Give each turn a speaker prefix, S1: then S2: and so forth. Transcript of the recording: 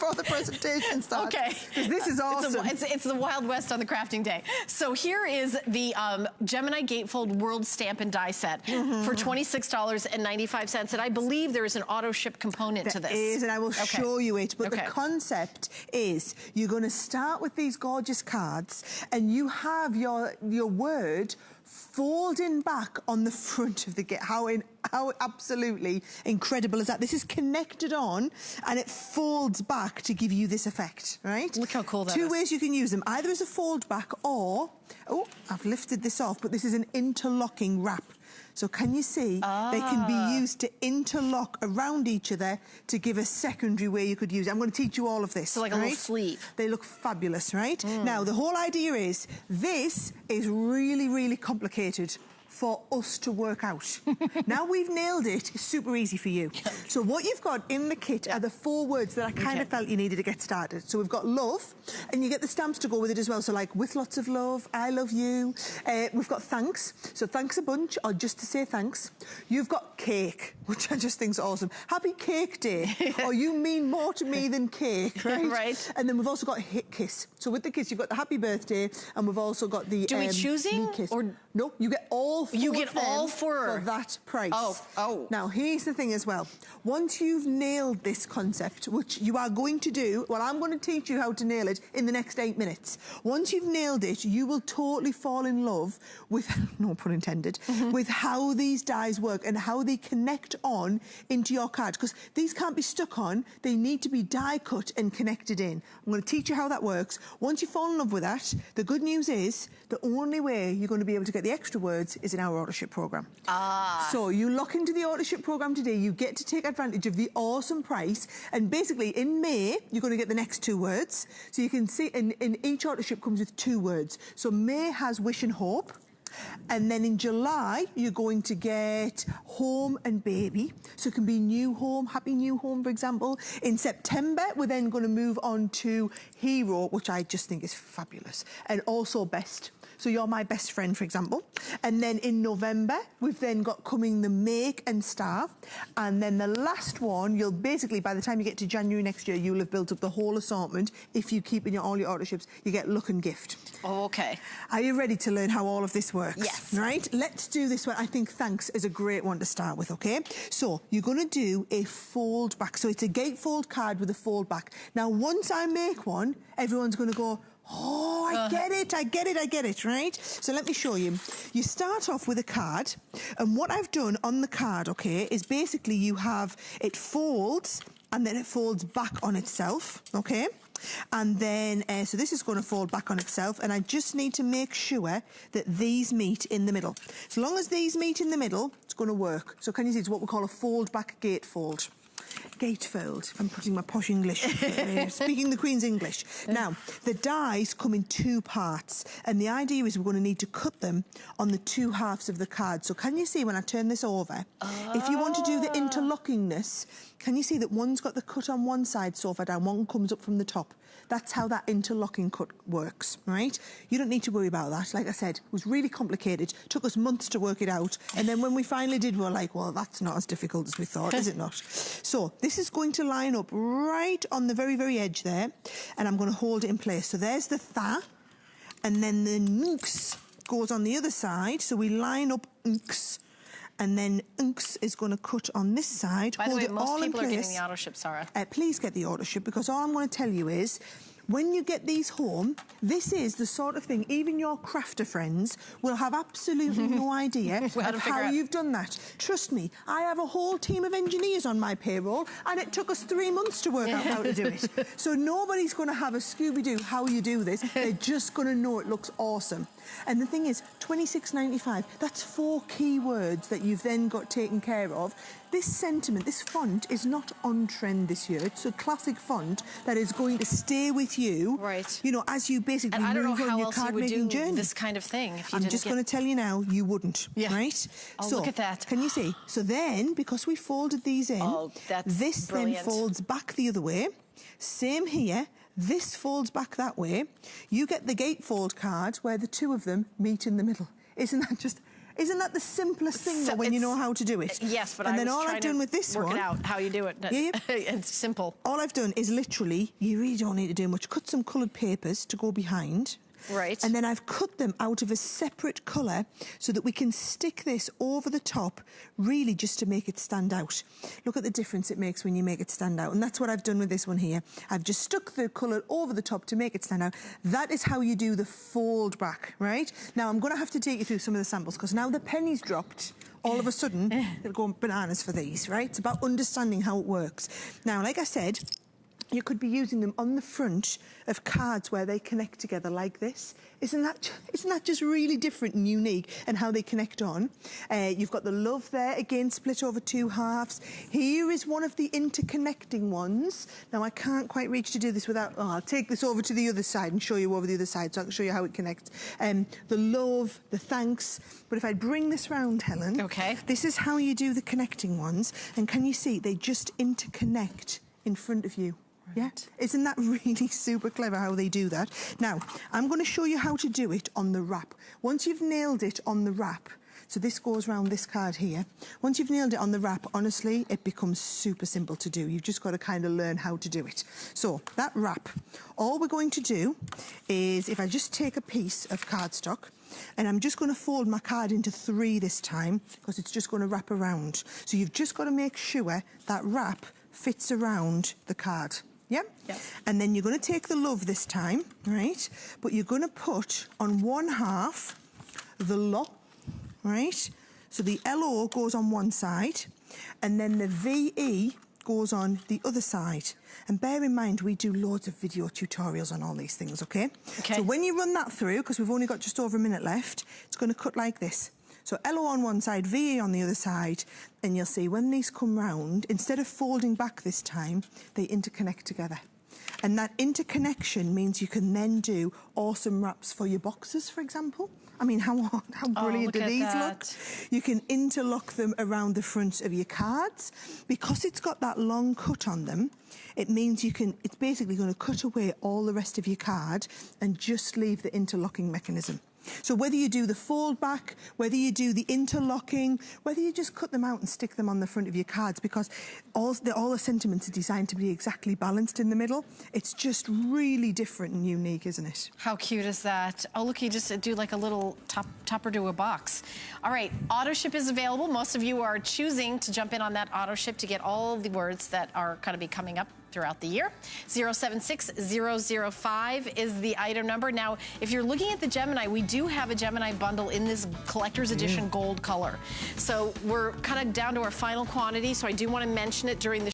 S1: before the presentation starts.
S2: Okay.
S1: Because this is awesome.
S2: It's the Wild West on the crafting day. So here is the Gemini Gatefold World Stamp and Die Set for $26.95. And I believe there is an auto ship component to this.
S1: There is, and I will show you it. But the concept is you're going to start with these gorgeous cards and you have your word folding back on the front of the gift. How absolutely incredible is that? This is connected on and it folds back to give you this effect, right?
S2: Look how cool that is.
S1: Two ways you can use them, either as a fold back or, oh, I've lifted this off, but this is an interlocking wrap. So can you see, they can be used to interlock around each other to give a secondary way you could use it. I'm going to teach you all of this.
S2: So like a little sleeve.
S1: They look fabulous, right? Now, the whole idea is, this is really, really complicated for us to work out. Now we've nailed it, it's super easy for you. So what you've got in the kit are the 4 words that I kind of felt you needed to get started. So we've got love, and you get the stamps to go with it as well. So like, with lots of love, I love you. We've got thanks, so thanks a bunch, or just to say thanks. You've got cake, which I just think is awesome. Happy Cake Day, or you mean more to me than cake, right?
S2: Right.
S1: And then we've also got kiss. So with the kiss, you've got the happy birthday, and we've also got the
S2: Do we choosing?
S1: kiss.
S2: Or
S1: no, you get all 4
S2: you get all 4
S1: for that price.
S2: Oh.
S1: Now, here's the thing as well. Once you've nailed this concept, which you are going to do, well, I'm going to teach you how to nail it in the next 8 minutes. Once you've nailed it, you will totally fall in love with, no pun intended, with how these dies work and how they connect on into your card. Because these can't be stuck on, they need to be die cut and connected in. I'm going to teach you how that works. Once you fall in love with that, the good news is the only way you're going to be able to get the extra words is in our auto ship program. So you lock into the auto ship program today, you get to take advantage of the awesome price, and basically in May you're going to get the next 2 words. So you can see in each auto ship comes with 2 words. So May has wish and hope, and then in July you're going to get home and baby, so it can be new home, happy new home, for example. In September we're then going to move on to hero, which I just think is fabulous, and also best. So you're my best friend, for example. And then in November, we've then got coming the make and star. And then the last one, you'll basically, by the time you get to January next year, you'll have built up the whole assortment. If you keep in all your auto ships, you get look and gift.
S2: Oh, okay.
S1: Are you ready to learn how all of this works?
S2: Yes.
S1: Right? Let's do this one. I think thanks is a great one to start with, okay? So you're going to do a fold back. So it's a gatefold card with a fold back. Now, once I make one, everyone's going to go, oh, I get it, right? So let me show you. You start off with a card, and what I've done on the card, okay, is basically you have, it folds, and then it folds back on itself, okay? And then, so this is going to fold back on itself, and I just need to make sure that these meet in the middle. So long as these meet in the middle, it's going to work. So can you see, it's what we call a fold back gatefold. Gatefold, if I'm putting my posh English, speaking the Queen's English. Now, the dies come in 2 parts, and the idea is we're going to need to cut them on the 2 halves of the card. So can you see when I turn this over, if you want to do the interlockingness, can you see that one's got the cut on one side so far down, one comes up from the top? That's how that interlocking cut works, right? You don't need to worry about that. Like I said, it was really complicated. Took us months to work it out. And then when we finally did, we were like, well, that's not as difficult as we thought, is it not? So this is going to line up right on the very, very edge there. And I'm going to hold it in place. So there's the tha, and then the nks goes on the other side. So we line up nks. And then unks is going to cut on this side.
S2: By the way, most people are getting the auto ship, Sarah.
S1: Please get the auto ship, because all I'm going to tell you is, when you get these home, this is the sort of thing, even your crafter friends will have absolutely no idea of how you've done that. Trust me, I have a whole team of engineers on my payroll, and it took us 3 months to work out how to do it. So nobody's going to have a Scooby-Doo how you do this. They're just going to know it looks awesome. And the thing is, $26.95, that's 4 keywords that you've then got taken care of. This sentiment, this font is not on trend this year. It's a classic font that is going to stay with you,
S2: right?
S1: You know, as you basically
S2: and I don't
S1: move
S2: know how
S1: on your
S2: else you
S1: card
S2: would
S1: making
S2: do
S1: journey.
S2: this kind of thing. If you
S1: I'm just going to tell you now, you wouldn't, right?
S2: Oh,
S1: so,
S2: look at that.
S1: Can you see? So then, because we folded these in, this
S2: brilliant.
S1: then folds back the other way. Same here. This folds back that way. You get the gatefold card where the 2 of them meet in the middle. Isn't that just Isn't that the simplest thing
S2: So
S1: when you know how to do it?
S2: Yes, but
S1: and
S2: I
S1: then
S2: was
S1: all
S2: trying
S1: I've done
S2: to
S1: with this
S2: work
S1: one,
S2: it out, how you do it.
S1: Yeah.
S2: It's simple.
S1: All I've done is literally, you really don't need to do much, cut some coloured papers to go behind.
S2: Right.
S1: And then I've cut them out of a separate colour so that we can stick this over the top, really just to make it stand out. Look at the difference it makes when you make it stand out. And that's what I've done with this one here. I've just stuck the colour over the top to make it stand out. That is how you do the fold back, right? Now, I'm going to have to take you through some of the samples because now the penny's dropped. All of a sudden, they'll go bananas for these, right? It's about understanding how it works. Now, like I said, you could be using them on the front of cards where they connect together like this. Isn't that just really different and unique and how they connect on? You've got the love there, again, split over 2 halves. Here is one of the interconnecting ones. Now, I can't quite reach to do this without... Oh, I'll take this over to the other side and show you over the other side so I can show you how it connects. The love, the thanks. But if I bring this round, Helen...
S2: Okay.
S1: This is how you do the connecting ones. And can you see? They just interconnect in front of you. Yeah, isn't that really super clever how they do that? Now, I'm going to show you how to do it on the wrap. Once you've nailed it on the wrap, so this goes around this card here. Once you've nailed it on the wrap, honestly, it becomes super simple to do. You've just got to kind of learn how to do it. So, that wrap, all we're going to do is, if I just take a piece of cardstock, and I'm just going to fold my card into 3 this time, because it's just going to wrap around. So you've just got to make sure that wrap fits around the card. Yeah?
S2: Yep.
S1: And then you're going to take the love this time, right? But you're going to put on 1 half the lo, right? So the LO goes on one side, and then the VE goes on the other side. And bear in mind, we do loads of video tutorials on all these things, okay?
S2: Okay.
S1: So when you run that through, because we've only got just over a minute left, it's going to cut like this. So LO on one side, VE on the other side, and you'll see when these come round, instead of folding back this time, they interconnect together. And that interconnection means you can then do awesome wraps for your boxes, for example. I mean, how brilliant do these look? You can interlock them around the front of your cards. Because it's got that long cut on them, it means it's basically going to cut away all the rest of your card and just leave the interlocking mechanism. So whether you do the fold back, whether you do the interlocking, whether you just cut them out and stick them on the front of your cards, because all the sentiments are designed to be exactly balanced in the middle. It's just really different and unique, isn't it?
S2: How cute is that? Oh, look, you just do like a little topper to a box. All right, auto ship is available. Most of you are choosing to jump in on that auto ship to get all the words that are going to be coming up throughout the year. 076005 is the item number. Now, if you're looking at the Gemini, we do have a Gemini bundle in this collector's edition gold color. So we're kind of down to our final quantity, so I do want to mention it during the